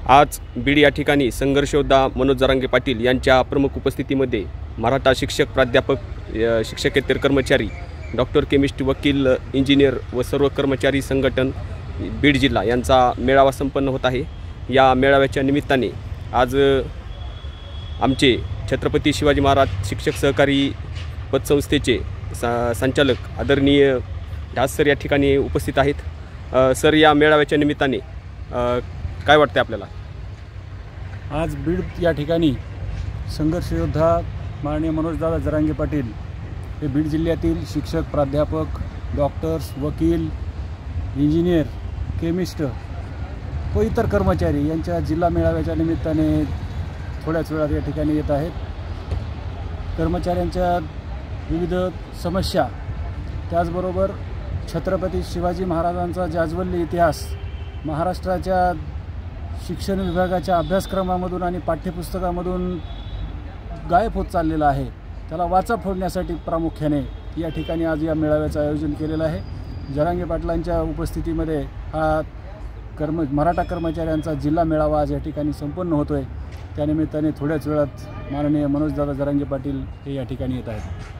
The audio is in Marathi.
आज बीड या ठिकाणी संघर्ष योद्धा मनोज जरांगे पाटील यांच्या प्रमुख उपस्थितीमध्ये मराठा शिक्षक, प्राध्यापक, शिक्षकेतर कर्मचारी, डॉक्टर, केमिस्ट, वकील, इंजिनियर व सर्व कर्मचारी संघटन बीड जिल्हा यांचा मेळावा संपन्न होत आहे। या मेळाव्याच्या निमित्ताने आज आमचे छत्रपती शिवाजी महाराज शिक्षक सहकारी पतसंस्थेचे संचालक आदरणीय ढास सर या ठिकाणी उपस्थित आहेत। सर, या मेळाव्याच्या निमित्ताने काय वाटते आपल्याला? आज बीड या ठिकाणी संघर्ष योद्धा माननीय मनोजदादा जरांगे पाटील हे बीड जिल्ह्यातील शिक्षक, प्राध्यापक, डॉक्टर्स, वकील, इंजिनियर, केमिस्ट व इतर कर्मचारी यांच्या जिल्हा मेळाव्याच्या निमित्ताने थोड्याच वेळात या ठिकाणी येत आहेत। कर्मचाऱ्यांच्या विविध समस्या, त्याचबरोबर छत्रपती शिवाजी महाराजांचा जाज्वल्य इतिहास महाराष्ट्राच्या शिक्षण विभागाच्या अभ्यासक्रमामधून आणि पाठ्यपुस्तकामधून गायब होत चाललेला आहे, त्याला वाचा फोडण्यासाठी प्रामुख्याने या ठिकाणी आज या मेळाव्याचं आयोजन केलेलं आहे। जरांगे पाटलांच्या उपस्थितीमध्ये हा मराठा कर्मचाऱ्यांचा जिल्हा मेळावा आज या ठिकाणी संपन्न होतो आहे। त्यानिमित्ताने थोड्याच वेळात माननीय मनोजदादा जरांगे पाटील हे या ठिकाणी येत आहेत।